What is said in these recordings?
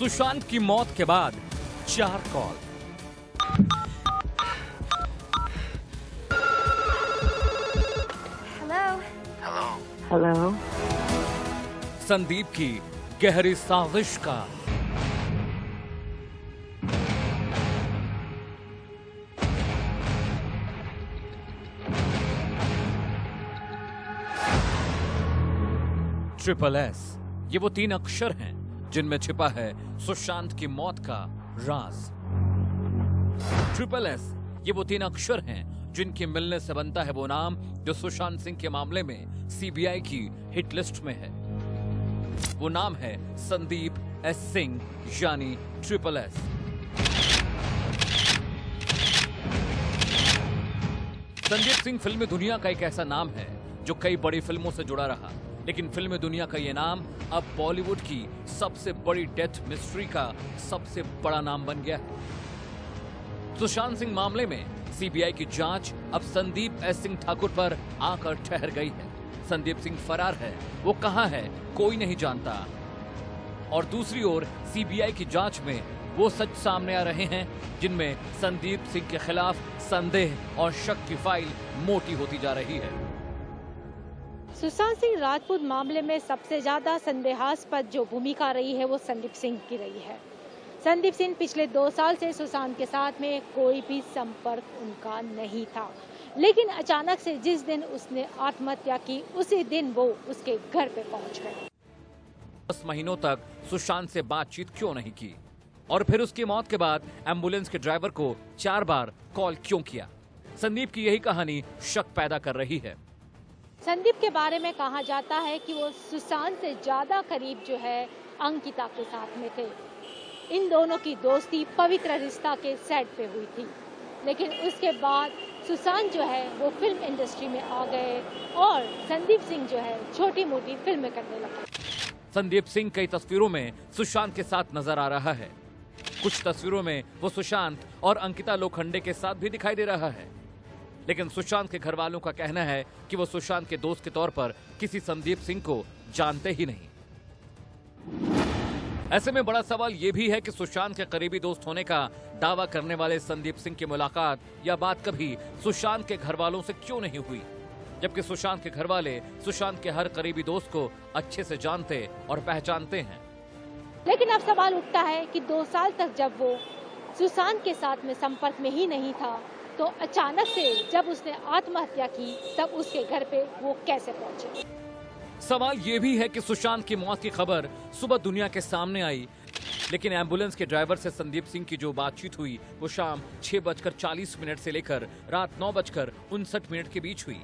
सुशांत की मौत के बाद 4 कॉल। हेलो। संदीप की गहरी साजिश का SSS, ये वो 3 अक्षर हैं जिनमें छिपा है सुशांत की मौत का राज। SSS, ये वो 3 अक्षर हैं जिनके मिलने से बनता है वो नाम जो सुशांत सिंह के मामले में सीबीआई की हिट लिस्ट में है। वो नाम है संदीप एस सिंह, यानी SSS। संदीप सिंह फिल्मी दुनिया का एक ऐसा नाम है जो कई बड़ी फिल्मों से जुड़ा रहा, लेकिन फिल्मी दुनिया का ये नाम अब बॉलीवुड की सबसे बड़ी डेथ मिस्ट्री का सबसे बड़ा नाम बन गया है। सुशांत सिंह मामले में सीबीआई की जांच अब संदीप एस सिंह ठाकुर पर आकर ठहर गई है। संदीप सिंह फरार है, वो कहां है कोई नहीं जानता। और दूसरी ओर सीबीआई की जांच में वो सच सामने आ रहे हैं जिनमें संदीप सिंह के खिलाफ संदेह और शक की फाइल मोटी होती जा रही है। सुशांत सिंह राजपूत मामले में सबसे ज्यादा संदेहास्पद जो भूमिका रही है वो संदीप सिंह की रही है। संदीप सिंह पिछले 2 साल से सुशांत के साथ में कोई भी संपर्क उनका नहीं था, लेकिन अचानक से जिस दिन उसने आत्महत्या की उसी दिन वो उसके घर पे पहुंच गए। 10 महीनों तक सुशांत से बातचीत क्यों नहीं की, और फिर उसकी मौत के बाद एम्बुलेंस के ड्राइवर को 4 बार कॉल क्यों किया? संदीप की यही कहानी शक पैदा कर रही है। संदीप के बारे में कहा जाता है कि वो सुशांत से ज्यादा करीब जो है अंकिता के साथ में थे। इन दोनों की दोस्ती पवित्र रिश्ता के सेट पे हुई थी, लेकिन उसके बाद सुशांत जो है वो फिल्म इंडस्ट्री में आ गए और संदीप सिंह जो है छोटी मोटी फिल्में करने लगे। संदीप सिंह कई तस्वीरों में सुशांत के साथ नजर आ रहा है। कुछ तस्वीरों में वो सुशांत और अंकिता लोखंडे के साथ भी दिखाई दे रहा है, लेकिन सुशांत के घर वालों का कहना है कि वो सुशांत के दोस्त के तौर पर किसी संदीप सिंह को जानते ही नहीं। ऐसे में बड़ा सवाल ये भी है कि सुशांत के करीबी दोस्त होने का दावा करने वाले संदीप सिंह की मुलाकात या बात कभी सुशांत के घर वालों से क्यों नहीं हुई, जबकि सुशांत के घर वाले सुशांत के हर करीबी दोस्त को अच्छे से जानते और पहचानते हैं। लेकिन अब सवाल उठता है कि 2 साल तक जब वो सुशांत के साथ में संपर्क में ही नहीं था, तो अचानक से जब उसने आत्महत्या की तब उसके घर पे वो कैसे पहुंचे? सवाल ये भी है कि सुशांत की मौत की खबर सुबह दुनिया के सामने आई, लेकिन एम्बुलेंस के ड्राइवर से संदीप सिंह की जो बातचीत हुई वो शाम 6:40 से लेकर रात 9:59 के बीच हुई।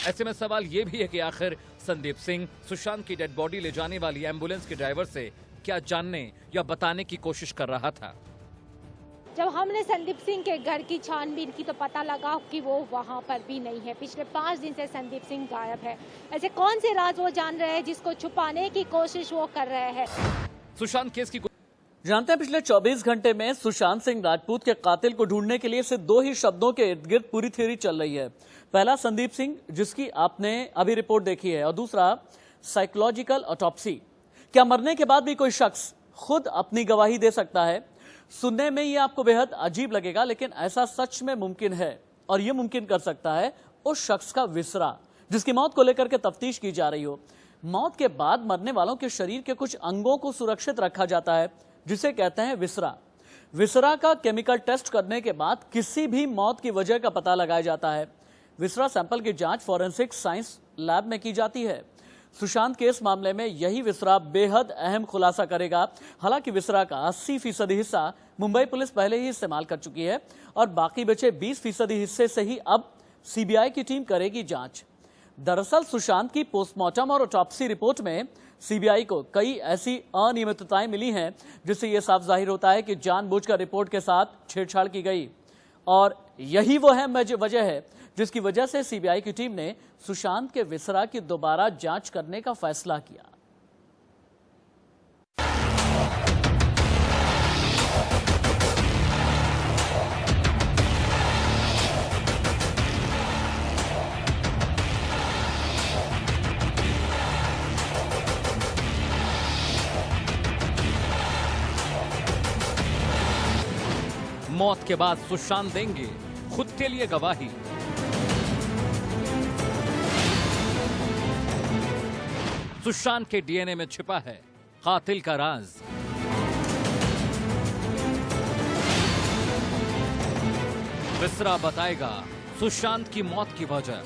ऐसे में सवाल ये भी है कि आखिर संदीप सिंह सुशांत की डेड बॉडी ले जाने वाली एम्बुलेंस के ड्राइवर से क्या जानने या बताने की कोशिश कर रहा था। जब हमने संदीप सिंह के घर की छानबीन की तो पता लगा कि वो वहाँ पर भी नहीं है। पिछले 5 दिन से संदीप सिंह गायब है। ऐसे कौन से राज वो जान रहे हैं जिसको छुपाने की कोशिश वो कर रहे हैं? सुशांत केस की जानते हैं, पिछले 24 घंटे में सुशांत सिंह राजपूत के कातिल को ढूंढने के लिए सिर्फ 2 ही शब्दों के इर्द गिर्द पूरी थ्योरी चल रही है। पहला संदीप सिंह, जिसकी आपने अभी रिपोर्ट देखी है, और दूसरा साइकोलॉजिकल ऑटोप्सी। क्या मरने के बाद भी कोई शख्स खुद अपनी गवाही दे सकता है? सुनने में ये आपको बेहद अजीब लगेगा, लेकिन ऐसा सच में मुमकिन है, और ये मुमकिन कर सकता है उस शख्स का विसरा जिसकी मौत को लेकर के तफ्तीश की जा रही हो। मौत के बाद मरने वालों के शरीर के कुछ अंगों को सुरक्षित रखा जाता है, जिसे कहते हैं विसरा। विसरा का केमिकल टेस्ट करने के बाद किसी भी मौत की वजह का पता लगाया जाता है। विसरा सैंपल की जांच फॉरेंसिक साइंस लैब में की जाती है। सुशांत केस मामले में यही विसरा बेहद अहम खुलासा करेगा। हालांकि विसरा का 80% हिस्सा मुंबई पुलिस पहले ही इस्तेमाल कर चुकी है, और बाकी बचे 20% हिस्से से ही अब सीबीआई की टीम करेगी जांच। दरअसल सुशांत की पोस्टमार्टम और ऑटोप्सी रिपोर्ट में सीबीआई को कई ऐसी अनियमितताएं मिली हैं जिससे यह साफ जाहिर होता है कि जानबूझकर रिपोर्ट के साथ छेड़छाड़ की गई, और यही वो है वजह है जिसकी वजह से सीबीआई की टीम ने सुशांत के विसरा की दोबारा जांच करने का फैसला किया। मौत के बाद सुशांत देंगे खुद के लिए गवाही। सुशांत के डीएनए में छिपा है कातिल का राज। विसरा बताएगा सुशांत की मौत की वजह।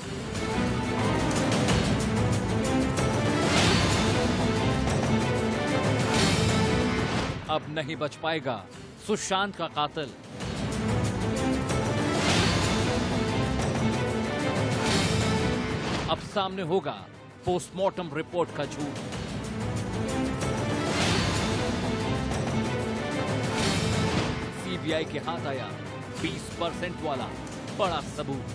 अब नहीं बच पाएगा सुशांत का कातिल। अब सामने होगा पोस्टमार्टम रिपोर्ट का झूठ। सीबीआई के हाथ आया 20% वाला बड़ा सबूत।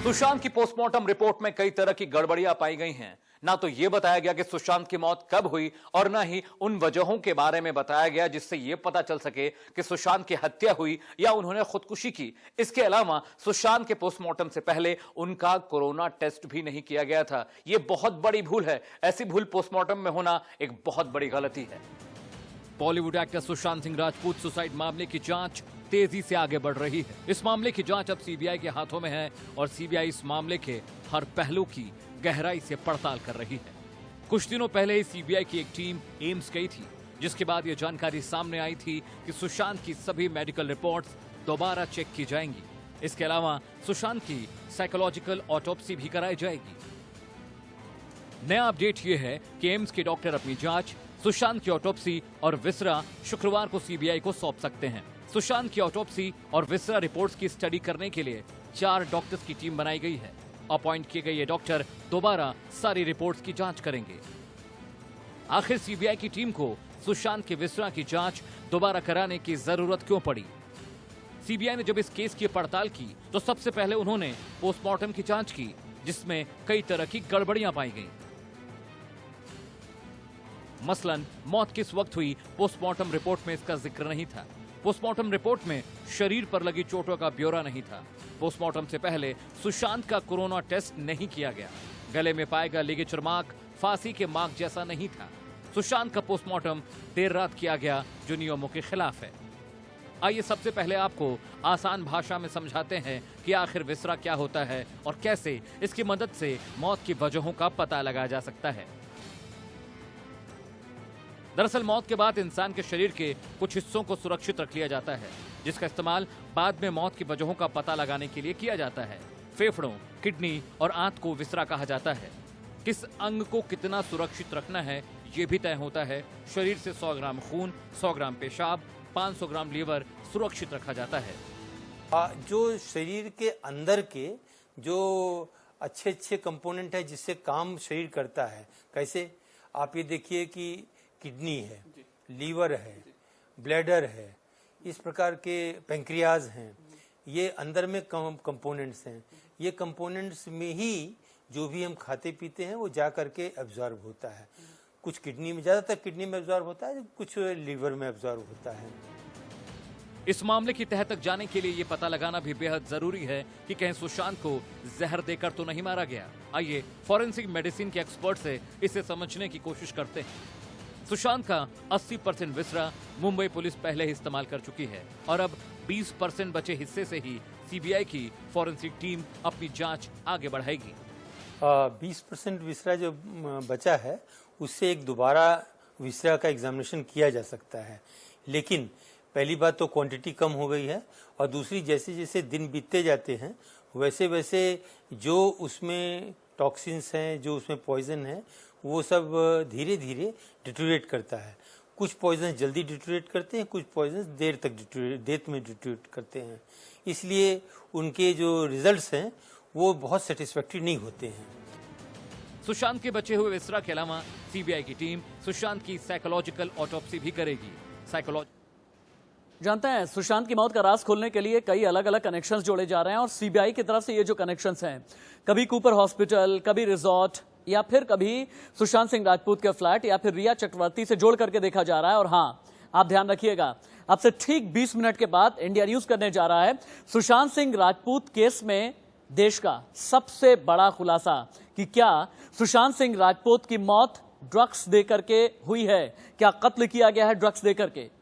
सुशांत की पोस्टमार्टम रिपोर्ट में कई तरह की गड़बड़ियां पाई गई हैं। ना तो यह बताया गया कि सुशांत की मौत कब हुई और ना ही उन वजहों के बारे में बताया गया जिससे यह पता चल सके कि सुशांत की हत्या हुई या उन्होंने खुदकुशी की। इसके अलावा सुशांत के पोस्टमार्टम से पहले उनका कोरोना टेस्ट भी नहीं किया गया था। यह बहुत बड़ी भूल है। ऐसी भूल पोस्टमार्टम में होना एक बहुत बड़ी गलती है। बॉलीवुड एक्टर सुशांत सिंह राजपूत सुसाइड मामले की जांच तेजी से आगे बढ़ रही है। इस मामले की जांच अब सीबीआई के हाथों में है और सीबीआई इस मामले के हर पहलू की गहराई से पड़ताल कर रही है। कुछ दिनों पहले ही सीबीआई की एक टीम एम्स गई थी, जिसके बाद यह जानकारी सामने आई थी कि सुशांत की सभी मेडिकल रिपोर्ट्स दोबारा चेक की जाएंगी। इसके अलावा सुशांत की साइकोलॉजिकल ऑटोप्सी भी कराई जाएगी। नया अपडेट यह है कि एम्स के डॉक्टर अपनी जांच, सुशांत की ऑटोप्सी और विसरा शुक्रवार को सीबीआई को सौंप सकते हैं। सुशांत की ऑटोप्सी और विसरा रिपोर्ट्स की स्टडी करने के लिए 4 डॉक्टर्स की टीम बनाई गई है। अपॉइंट किए गए ये डॉक्टर दोबारा सारी रिपोर्ट्स की जांच करेंगे। आखिर सीबीआई की टीम को सुशांत के विसरा की जांच दोबारा कराने की जरूरत क्यों पड़ी? सीबीआई ने जब इस केस की पड़ताल की तो सबसे पहले उन्होंने पोस्टमार्टम की जांच की, जिसमें कई तरह की गड़बड़ियां पाई गईं। मसलन मौत किस वक्त हुई, पोस्टमार्टम रिपोर्ट में इसका जिक्र नहीं था। पोस्टमार्टम रिपोर्ट में शरीर पर लगी चोटों का ब्यौरा नहीं था। पोस्टमार्टम से पहले सुशांत का कोरोना टेस्ट नहीं किया गया। गले में पाए गए लिगेचर मार्क फांसी के मार्क जैसा नहीं था। सुशांत का पोस्टमार्टम देर रात किया गया, जो नियमों के खिलाफ है। आइए सबसे पहले आपको आसान भाषा में समझाते हैं कि आखिर विसरा क्या होता है और कैसे इसकी मदद से मौत की वजहों का पता लगाया जा सकता है। दरअसल मौत के बाद इंसान के शरीर के कुछ हिस्सों को सुरक्षित रख लिया जाता है, जिसका इस्तेमाल बाद में मौत की वजहों का पता लगाने के लिए किया जाता है। फेफड़ों, किडनी और आंत को विसरा कहा जाता है। किस अंग को कितना सुरक्षित रखना है ये भी तय होता है। शरीर से 100 ग्राम खून, 100 ग्राम पेशाब, 500 ग्राम लीवर सुरक्षित रखा जाता है। जो शरीर के अंदर के जो अच्छे कंपोनेंट है जिससे काम शरीर करता है, कैसे आप ये देखिए कि किडनी है, लीवर है, ब्लैडर है, इस प्रकार के पैंक्रियाज हैं, ये अंदर में कंपोनेंट्स हैं। ये कंपोनेंट्स में ही जो भी हम खाते पीते हैं वो जा करके एब्जॉर्ब होता है। कुछ किडनी में, ज़्यादातर किडनी में एब्जॉर्ब होता है, कुछ लीवर में एब्जॉर्ब होता है। इस मामले की तह तक जाने के लिए ये पता लगाना भी बेहद जरूरी है कि कहीं सुशांत को जहर देकर तो नहीं मारा गया। आइए फॉरेंसिक मेडिसिन के एक्सपर्ट से इसे समझने की कोशिश करते हैं। सुशांत का 80% विसरा मुंबई पुलिस पहले ही इस्तेमाल कर चुकी है और अब 20% बचे हिस्से से ही सीबीआई की फॉरेंसिक टीम अपनी जांच आगे बढ़ाएगी। 20% विसरा जो बचा है उससे एक दोबारा विसरा का एग्जामिनेशन किया जा सकता है, लेकिन पहली बात तो क्वांटिटी कम हो गई है और दूसरी जैसे जैसे दिन बीतते जाते हैं वैसे वैसे जो उसमें टॉक्सिन्स हैं, जो उसमें पॉइजन है, वो सब धीरे धीरे डिटोरेट करता है। कुछ पॉइजन जल्दी डिटोरेट करते हैं, कुछ पॉइजन देर में डिटोरेट करते हैं। इसलिए उनके जो रिजल्ट्स हैं वो बहुत सेटिस्फैक्टरी नहीं होते हैं। सुशांत के बचे हुए विसरा के अलावा सीबीआई की टीम सुशांत की साइकोलॉजिकल ऑटोप्सी भी करेगी। जानते हैं सुशांत की मौत का राज खोलने के लिए कई अलग अलग कनेक्शंस जोड़े जा रहे हैं और सीबीआई की तरफ से ये जो कनेक्शंस हैं, कभी कूपर हॉस्पिटल, कभी रिजॉर्ट या फिर कभी सुशांत सिंह राजपूत के फ्लैट या फिर रिया चक्रवर्ती से जोड़ करके देखा जा रहा है। और हाँ, आप ध्यान रखिएगा, अब से ठीक 20 मिनट के बाद इंडिया न्यूज करने जा रहा है सुशांत सिंह राजपूत केस में देश का सबसे बड़ा खुलासा कि क्या सुशांत सिंह राजपूत की मौत ड्रग्स देकर के हुई है? क्या कत्ल किया गया है ड्रग्स देकर के?